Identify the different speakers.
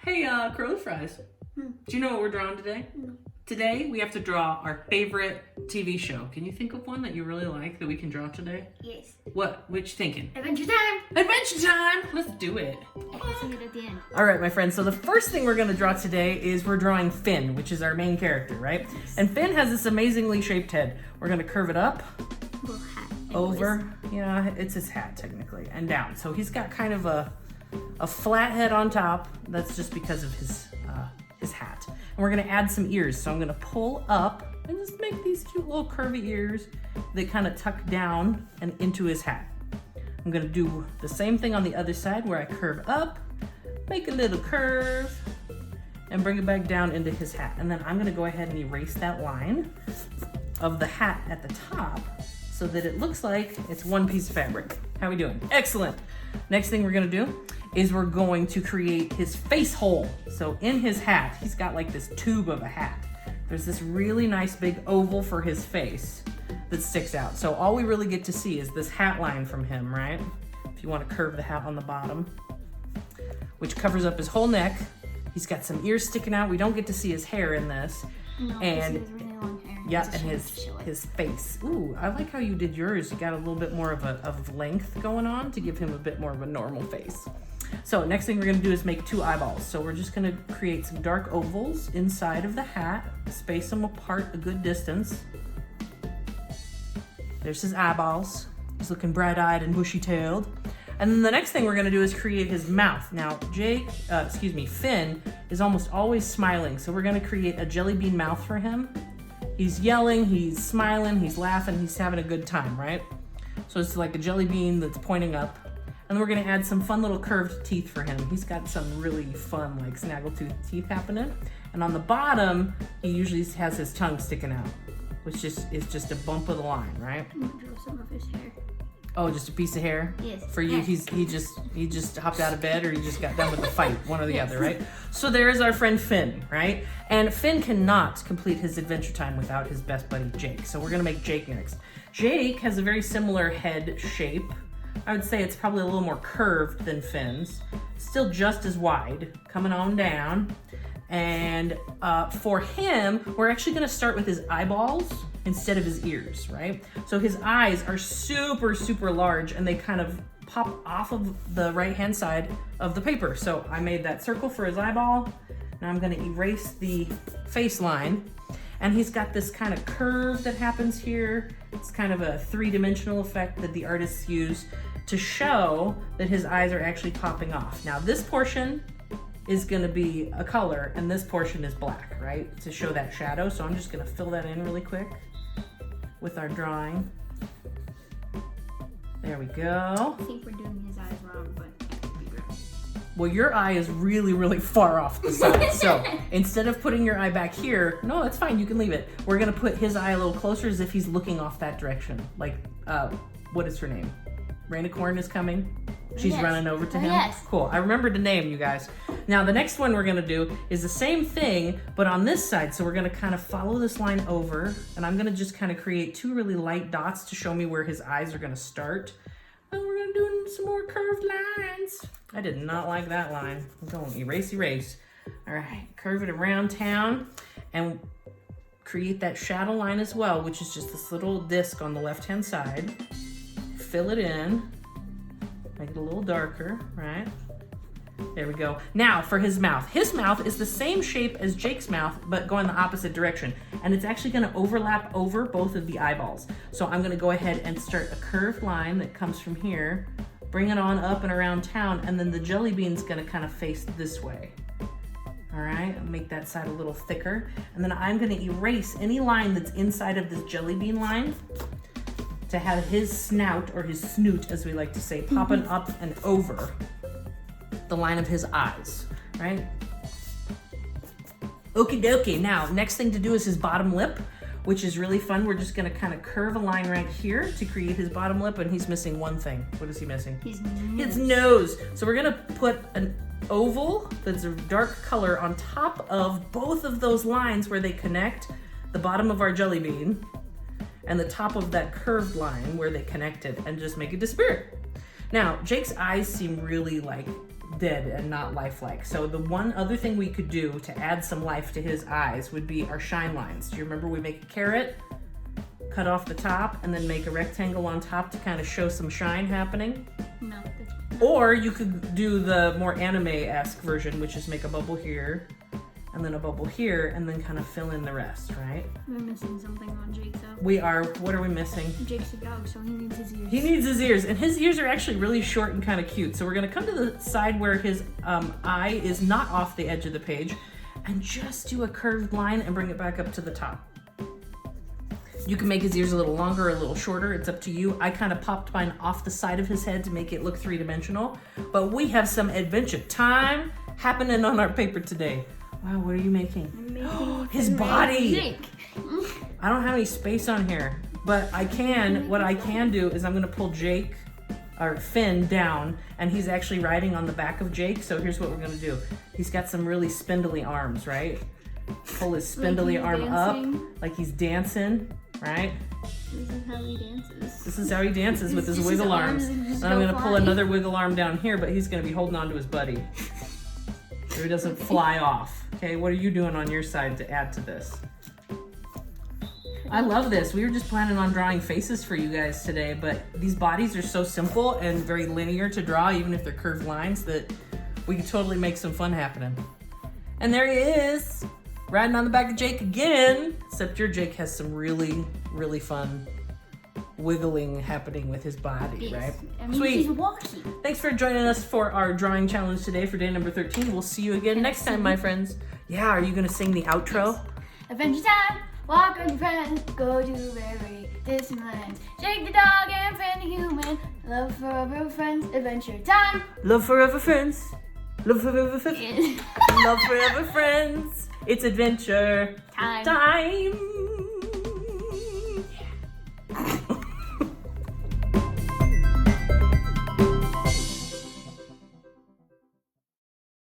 Speaker 1: Hey, curly fries. Do you know what we're drawing today?
Speaker 2: No.
Speaker 1: Today, we have to draw our favorite TV show. Can you think of one that you really like that we can draw today?
Speaker 2: Yes.
Speaker 1: What? Which thinking?
Speaker 2: Adventure time!
Speaker 1: Adventure time! Let's do it.
Speaker 2: I can see it at the end.
Speaker 1: All right, my friends. So the first thing we're going to draw today is we're drawing Finn, which is our main character, right? And Finn has this amazingly shaped head. We're going to curve it up,
Speaker 2: Little hat.
Speaker 1: over. Yeah, it's his hat technically, and down. So he's got kind of a flat head on top. That's just because of his hat. And we're gonna add some ears. So I'm gonna pull up and just make these cute little curvy ears that kind of tuck down and into his hat. I'm gonna do the same thing on the other side where I curve up, make a little curve, and bring it back down into his hat. And then I'm gonna go ahead and erase that line of the hat at the top so that it looks like it's one piece of fabric. How we doing? Excellent. Next thing we're gonna do is we're going to create his face hole. So in his hat, he's got like this tube of a hat. There's this really nice big oval for his face that sticks out. So all we really get to see is this hat line from him, right? If you want to curve the hat on the bottom, which covers up his whole neck. He's got some ears sticking out. We don't get to see his hair in this.
Speaker 2: No,
Speaker 1: And
Speaker 2: he has really long hair.
Speaker 1: yeah,
Speaker 2: It's a
Speaker 1: and
Speaker 2: shame
Speaker 1: his
Speaker 2: to show it.
Speaker 1: his face. Ooh, I like how you did yours. You got a little bit more of length going on to give him a bit more of a normal face. So next thing we're gonna do is make two eyeballs. So we're just gonna create some dark ovals inside of the hat, space them apart a good distance. There's his eyeballs. He's looking bright-eyed and bushy-tailed. And then the next thing we're gonna do is create his mouth. Now, Finn is almost always smiling. So we're gonna create a jelly bean mouth for him. He's yelling, he's smiling, he's laughing, he's having a good time, right? So it's like a jelly bean that's pointing up. And then we're gonna add some fun little curved teeth for him. He's got some really fun like snaggletooth teeth happening. And on the bottom, he usually has his tongue sticking out, which is just a bump of the line, right?
Speaker 2: I'm gonna draw some of his hair.
Speaker 1: Oh, just a piece of hair?
Speaker 2: Yes.
Speaker 1: For you,
Speaker 2: Yes.
Speaker 1: he just hopped out of bed or he just got done with the fight, one or the other, right? So there's our friend Finn, right? And Finn cannot complete his adventure time without his best buddy Jake. So we're gonna make Jake next. Jake has a very similar head shape. I would say it's probably a little more curved than Finn's. Still just as wide, coming on down. And for him, we're actually gonna start with his eyeballs instead of his ears, right? So his eyes are super, super large and they kind of pop off of the right-hand side of the paper. So I made that circle for his eyeball. Now I'm gonna erase the face line. And he's got this kind of curve that happens here. It's kind of a three-dimensional effect that the artists use to show that his eyes are actually popping off. Now this portion is gonna be a color and this portion is black, right? To show that shadow. So I'm just gonna fill that in really quick with our drawing. There we go.
Speaker 2: I think we're doing his eyes wrong, but I could be wrong.
Speaker 1: Well, your eye is really, really far off the side. So instead of putting your eye back here, no, that's fine, you can leave it. We're gonna put his eye a little closer as if he's looking off that direction. Like, what is her name? Rainicorn is coming. She's
Speaker 2: Yes.
Speaker 1: running over to him.
Speaker 2: Yes.
Speaker 1: Cool, I remembered the name, you guys. Now the next one we're gonna do is the same thing, but on this side. So we're gonna kind of follow this line over and I'm gonna just kind of create two really light dots to show me where his eyes are gonna start. And we're gonna do some more curved lines. I did not like that line. I'm going erase, erase. All right, curve it around town and create that shadow line as well, which is just this little disc on the left-hand side. Fill it in, make it a little darker, right? There we go. Now for his mouth. His mouth is the same shape as Jake's mouth, but going the opposite direction. And it's actually gonna overlap over both of the eyeballs. So I'm gonna go ahead and start a curved line that comes from here, bring it on up and around town, and then the jelly bean's gonna kind of face this way. All right, make that side a little thicker. And then I'm gonna erase any line that's inside of this jelly bean line to have his snout, or his snoot as we like to say, popping up and over the line of his eyes, right? Okie dokie. Now, next thing to do is his bottom lip, which is really fun. We're just gonna kind of curve a line right here to create his bottom lip, and he's missing one thing. What is he missing?
Speaker 2: His
Speaker 1: His nose. So we're gonna put an oval that's a dark color on top of both of those lines where they connect the bottom of our jelly bean and the top of that curved line where they connected, and just make it disappear. Now, Jake's eyes seem really like dead and not lifelike. So the one other thing we could do to add some life to his eyes would be our shine lines. Do you remember we make a carrot, cut off the top, and then make a rectangle on top to kind of show some shine happening?
Speaker 2: No.
Speaker 1: Or you could do the more anime-esque version, which is make a bubble here, and then a bubble here, and then kind of fill in the rest, right?
Speaker 2: We're missing something on Jake though.
Speaker 1: We are. What are we missing?
Speaker 2: Jake's a dog, so he needs his ears.
Speaker 1: He needs his ears, and his ears are actually really short and kind of cute. So we're gonna come to the side where his eye is not off the edge of the page, and just do a curved line and bring it back up to the top. You can make his ears a little longer or a little shorter. It's up to you. I kind of popped mine off the side of his head to make it look three-dimensional. But we have some adventure time happening on our paper today. Wow, what are you making?
Speaker 2: I'm making
Speaker 1: His body.
Speaker 2: Jake.
Speaker 1: I don't have any space on here, but what I can do is I'm gonna pull Jake, or Finn, down, and he's actually riding on the back of Jake. So here's what we're gonna do. He's got some really spindly arms, right? Pull his spindly
Speaker 2: he's
Speaker 1: arm
Speaker 2: dancing.
Speaker 1: up, like he's dancing, right?
Speaker 2: This is how he dances.
Speaker 1: This is how he dances with his
Speaker 2: Just
Speaker 1: wiggle
Speaker 2: arms
Speaker 1: arms.
Speaker 2: and
Speaker 1: And
Speaker 2: just
Speaker 1: I'm
Speaker 2: go
Speaker 1: gonna pull
Speaker 2: flying.
Speaker 1: another wiggle arm down here, but he's gonna be holding on to his buddy. So he doesn't fly off. Okay, what are you doing on your side to add to this? I love this. We were just planning on drawing faces for you guys today, but these bodies are so simple and very linear to draw, even if they're curved lines, that we could totally make some fun happening. And there he is, riding on the back of Jake again, except your Jake has some really, really fun wiggling happening with his body, right?
Speaker 2: I mean,
Speaker 1: Sweet.
Speaker 2: he's walking.
Speaker 1: Thanks for joining us for our drawing challenge today for day number 13. We'll see you again next time, my friends. Yeah, are you gonna sing the outro?
Speaker 2: Adventure time. Walk with your friends. Go to very distant lands. Jake the dog and Finn the human. Love forever friends. Adventure time.
Speaker 1: Love forever friends. Love forever friends. Love forever friends. It's adventure
Speaker 2: Time.
Speaker 1: time.